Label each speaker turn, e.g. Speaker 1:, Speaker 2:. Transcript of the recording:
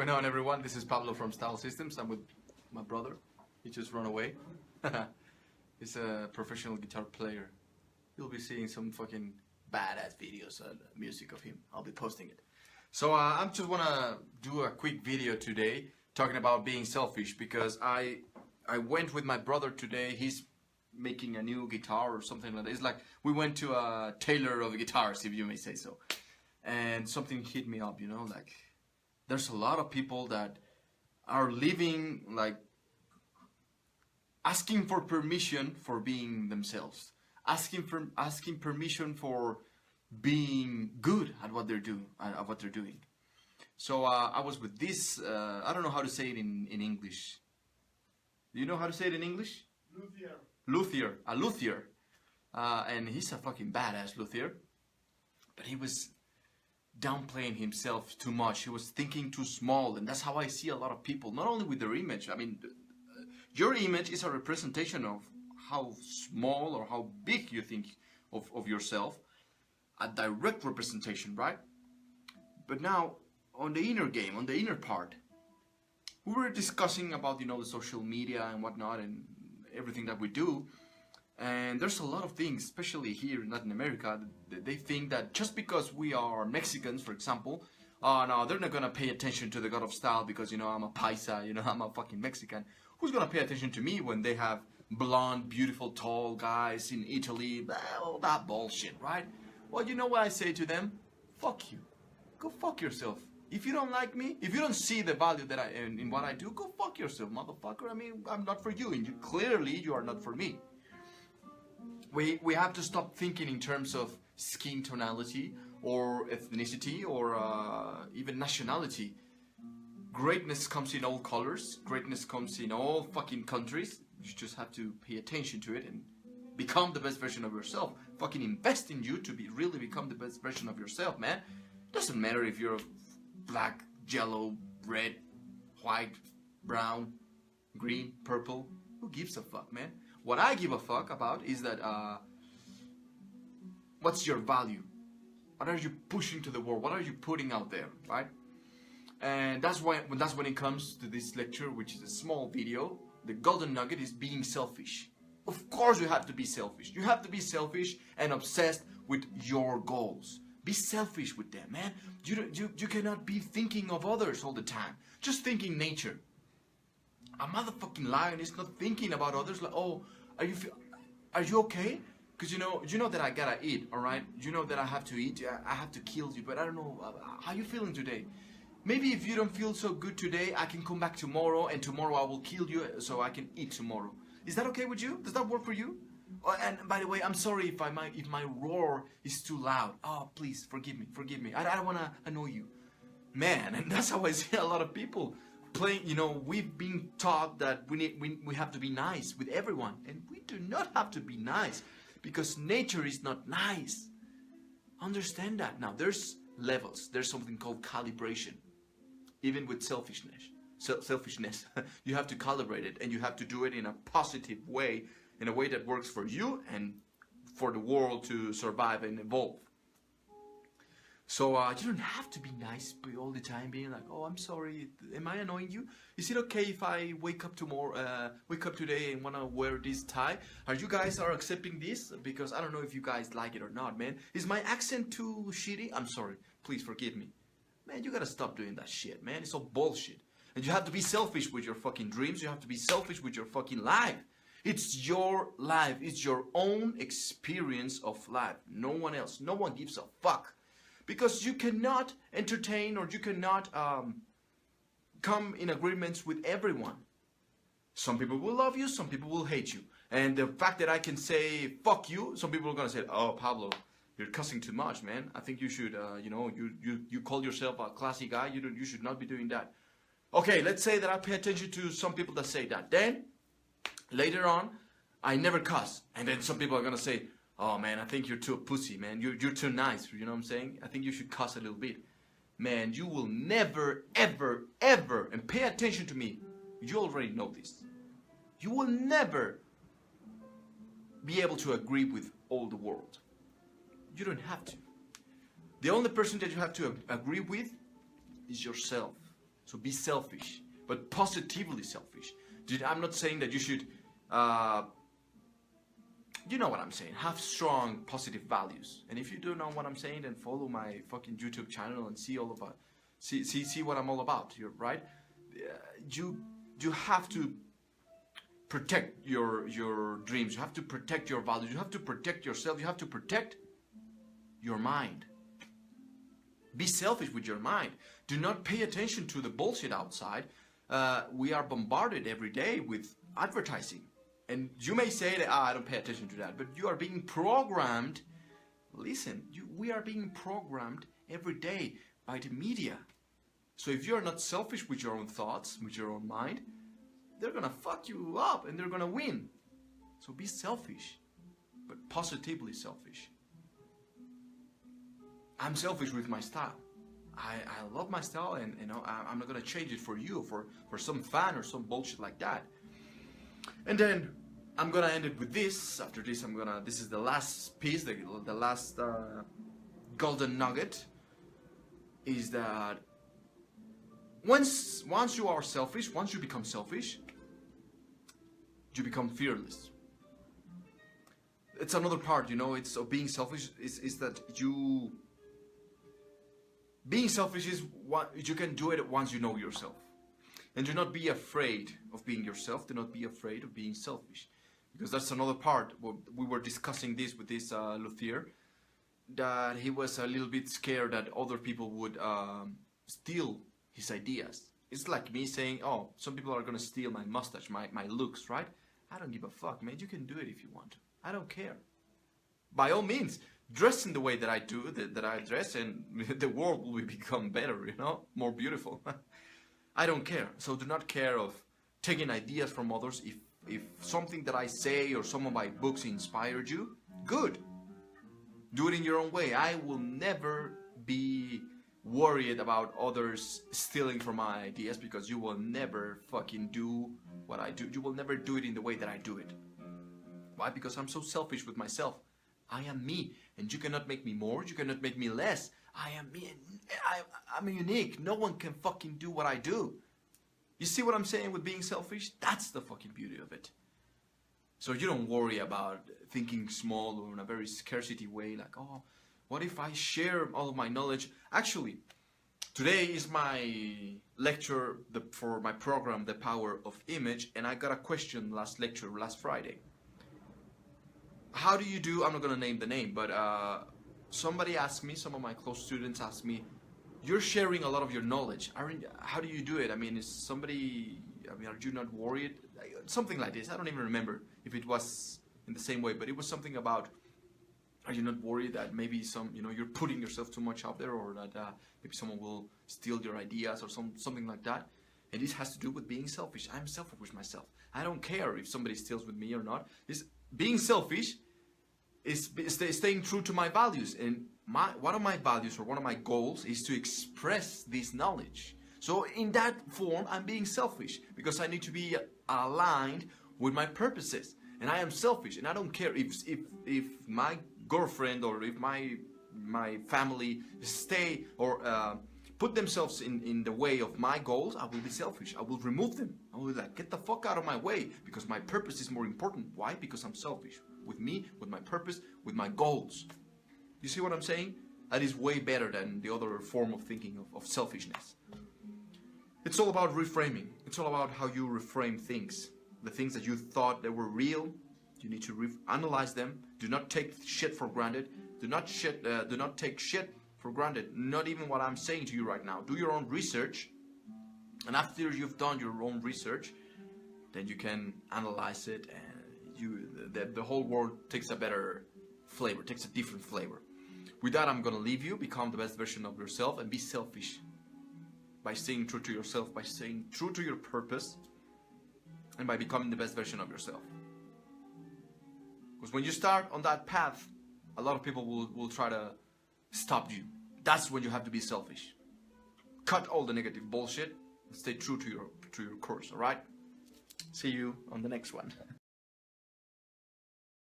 Speaker 1: going on, everyone? This is Pablo from Style Systems. I'm with my brother. He just ran away. He's a professional guitar player. You'll be seeing some fucking badass videos and music of him. I'll be posting it. So I just wanna do a quick video today talking about being selfish, because I went with my brother today. He's making a new guitar or something like that. It's like we went to a tailor of guitars, if you may say so. And something hit me up, you know, like there's a lot of people that are living like asking for permission for being themselves, asking permission for being good at what they're doing. So I was with this. I don't know how to say it in English. Do you know how to say it in English? Luthier. A luthier. And he's a fucking badass luthier. But he was downplaying himself too much. He was thinking too small, and that's how I see a lot of people, not only with their image. I mean, your image is a representation of how small or how big you think of yourself, a direct representation, right? But now, on the inner game, on the inner part, we were discussing about, you know, the social media and whatnot and everything that we do. And there's a lot of things, especially here in Latin America, they think that just because we are Mexicans, for example, no, they're not gonna pay attention to the God of Style because, you know, I'm a paisa, you know, I'm a fucking Mexican. Who's gonna pay attention to me when they have blonde, beautiful, tall guys in Italy? All that bullshit, right? Well, you know what I say to them? Fuck you. Go fuck yourself. If you don't like me, if you don't see the value that in what I do, go fuck yourself, motherfucker. I mean, I'm not for you, and clearly you are not for me. We have to stop thinking in terms of skin tonality or ethnicity or even nationality. Greatness comes in all colors. Greatness comes in all fucking countries. You just have to pay attention to it and become the best version of yourself. Fucking invest in you to really become the best version of yourself, man. Doesn't matter if you're black, yellow, red, white, brown, green, purple. Who gives a fuck, man? What I give a fuck about is that what's your value? What are you pushing to the world? What are you putting out there, right? And that's when it comes to this lecture, which is a small video. The golden nugget is being selfish. Of course you have to be selfish. You have to be selfish and obsessed with your goals. Be selfish with them, man. You cannot be thinking of others all the time. Just thinking nature. A motherfucking lion is not thinking about others like, oh, are you okay? Because you know that I gotta eat, all right? You know that I have to eat. I have to kill you, but I don't know how you feeling today. Maybe if you don't feel so good today, I can come back tomorrow, and tomorrow I will kill you so I can eat tomorrow. Is that okay with you? Does that work for you? Oh, and by the way, I'm sorry if my roar is too loud. Oh, please forgive me. I don't want to annoy you, man. And that's how I see a lot of people playing. You know, we've been taught that we have to be nice with everyone, and we do not have to be nice because nature is not nice. Understand that. Now there's levels. There's something called calibration. Even with selfishness, you have to calibrate it, and you have to do it in a positive way, in a way that works for you and for the world to survive and evolve. So you don't have to be nice all the time, being like, oh, I'm sorry, am I annoying you? Is it okay if I wake up today and want to wear this tie? Are you guys accepting this? Because I don't know if you guys like it or not, man. Is my accent too shitty? I'm sorry, please forgive me. Man, you gotta stop doing that shit, man. It's all bullshit. And you have to be selfish with your fucking dreams. You have to be selfish with your fucking life. It's your life. It's your own experience of life. No one else. No one gives a fuck. Because you cannot entertain or you cannot come in agreements with everyone. Some people will love you. Some people will hate you. And the fact that I can say, fuck you, some people are gonna say, oh, Pablo, you're cussing too much, man. I think you should, you call yourself a classy guy. You should not be doing that. Okay, let's say that I pay attention to some people that say that. Then, later on, I never cuss. And then some people are going to say, oh, man, I think you're too pussy, man. You're too nice. You know what I'm saying? I think you should cuss a little bit. Man, you will never, ever, ever, and pay attention to me. You already know this. You will never be able to agree with all the world. You don't have to. The only person that you have to agree with is yourself. So be selfish, but positively selfish. I'm not saying that you should, you know what I'm saying, have strong positive values. And if you don't know what I'm saying, then follow my fucking YouTube channel and see all about, see what I'm all about. You're right. You have to protect your dreams. You have to protect your values. You have to protect yourself. You have to protect your mind. Be selfish with your mind. Do not pay attention to the bullshit outside. We are bombarded every day with advertising. And you may say that, I don't pay attention to that. But you are being programmed. Listen, we are being programmed every day by the media. So if you're not selfish with your own thoughts, with your own mind, they're gonna fuck you up and they're gonna win. So be selfish, but positively selfish. I'm selfish with my style. I love my style, and you know, I'm not gonna change it for you, for some fan or some bullshit like that. And then I'm gonna end it with this. After this, this is the last piece, the last golden nugget, is that once you are selfish, once you become selfish, you become fearless. It's another part, you know, it's of being selfish is that being selfish is what you can do it once you know yourself. And do not be afraid of being yourself. Do not be afraid of being selfish. Because that's another part. We were discussing this with this luthier, that he was a little bit scared that other people would steal his ideas. It's like me saying, oh, some people are going to steal my mustache, my looks, right? I don't give a fuck, man. You can do it if you want to. I don't care. By all means, dress in the way that I do, that I dress, and the world will become better, you know, more beautiful. I don't care. So do not care of taking ideas from others. If something that I say or some of my books inspired you, good. Do it in your own way. I will never be worried about others stealing from my ideas, because you will never fucking do what I do. You will never do it in the way that I do it. Why? Because I'm so selfish with myself. I am me, and you cannot make me more, you cannot make me less. I am me, and I'm unique. No one can fucking do what I do. You see what I'm saying with being selfish? That's the fucking beauty of it. So you don't worry about thinking small or in a very scarcity way, like, oh, what if I share all of my knowledge? Actually, today is my lecture for my program, The Power of Image, and I got a question last Friday. How do you do, I'm not going to name the name, but somebody asked me, some of my close students asked me, you're sharing a lot of your knowledge. How do you do it? I mean, are you not worried? Something like this. I don't even remember if it was in the same way, but it was something about, are you not worried that maybe you're putting yourself too much out there, or that maybe someone will steal your ideas or something like that? And this has to do with being selfish. I'm selfish with myself. I don't care if somebody steals with me or not. Being selfish is staying true to my values, and one of my values, or one of my goals, is to express this knowledge. So in that form, I'm being selfish, because I need to be aligned with my purposes, and I am selfish, and I don't care if my girlfriend or if my family stay or put themselves in the way of my goals. I will be selfish. I will remove them. I will be like, get the fuck out of my way, because my purpose is more important. Why? Because I'm selfish with me, with my purpose, with my goals. You see what I'm saying? That is way better than the other form of thinking of selfishness. It's all about reframing. It's all about how you reframe things. The things that you thought they were real, you need to analyze them. Do not take shit for granted. Do not take shit for granted. Not even what I'm saying to you right now. Do your own research, and after you've done your own research, then you can analyze it, and the whole world takes a better flavor, takes a different flavor. With that, I'm gonna leave you. Become the best version of yourself, and be selfish by staying true to yourself, by staying true to your purpose, and by becoming the best version of yourself. Because when you start on that path, a lot of people will try to stop you. That's when you have to be selfish. Cut all the negative bullshit and stay true to your course, alright? See you on the next one.